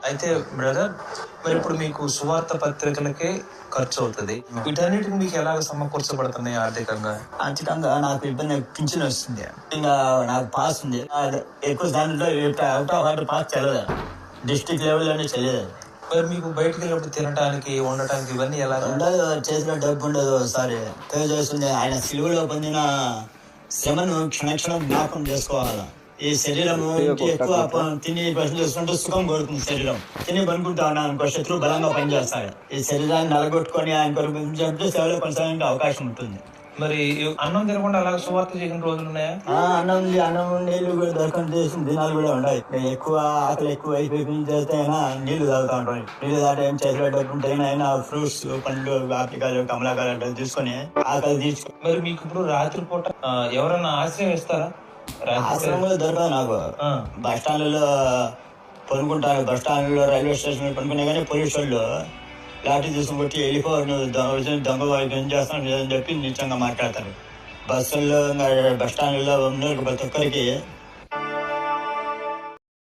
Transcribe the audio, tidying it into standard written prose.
అయితే బ్రదర్, మరి ఇప్పుడు మీకు సువార్త పత్రికలకే ఖర్చు అవుతుంది. వీటన్నిటికి మీకు ఎలాగ సమకూర్చబడుతున్నాయి ఆర్థికంగా? ఆర్థికంగా నాకు ఇబ్బంది, పింఛన్ వస్తుంది. ఇంకా నాకు పాస్ ఉంది. ఎక్కువ దాంట్లో అవుట్ ఆఫ్ ఆర్డర్ పాస్ చల్లదు, డిస్ట్రిక్ట్ లెవెల్లోనే చల్లదు. మరి మీకు బయటకు వెళ్ళినప్పుడు తినడానికి, ఉండటానికి ఇవన్నీ ఎలా ఉండదు? చేతిలో డబ్బు ఉండదు. ఒకసారి తెలియజేస్తుంది, ఆయన సిలువలో పొందిన శ్రమను క్షణక్షణం జ్ఞాపకం చేసుకోవాలి. ఈ శరీరము ఎక్కువ తిని పని చేసుకుంటూ సుఖం కోరుతుంది. శరీరం తిని పనుకుంటా ఉన్నాను అనుకో, శత్రువు బలంగా పనిచేస్తాడు. ఈ శరీరాన్ని నలగొట్టుకొని ఆయన కొరకు సేవలో కొనసాగే అవకాశం ఉంటుంది. మరి అన్నం తినకుండా అలాగే సువార్త చేసిన రోజులు ఉన్నాయా? అన్నం నీళ్లు కూడా దొరకని చేసిన దినాలు కూడా ఉన్నాయి. ఎక్కువ ఆకలి ఎక్కువ అయిపోయి చేస్తే అయినా నీళ్లు తాగుతా ఉంటాయి. నీళ్లు తాగితే ఏం చేతిలో డబ్బు ఉంటే అయినా ఫ్రూట్స్, పండ్లు, ఆపికాయలు, కమలాకాయలు అంటే తీసుకొని ఆకలి తీర్చుకో. మరి మీకు ఇప్పుడు రాత్రిపూట ఎవరన్నా ఆశ్రయం ఇస్తారా? ఆశ్రమం కూడా దొరకదు నాకు. బస్ స్టాండ్లలో పనుకుంటాను. బస్ స్టాండ్లో, రైల్వే స్టేషన్ పనుకునే కానీ పోలీసు వాళ్ళు లాఠీ తీసుకుని కొట్టి వెళ్ళిపో, నువ్వు దొంగ వారికి ఏం చేస్తాను అని చెప్పి నిశ్చయంగా మాట్లాడతారు. బస్సుల్లో, బస్ స్టాండ్లో ఉన్న ప్రతి ఒక్కరికి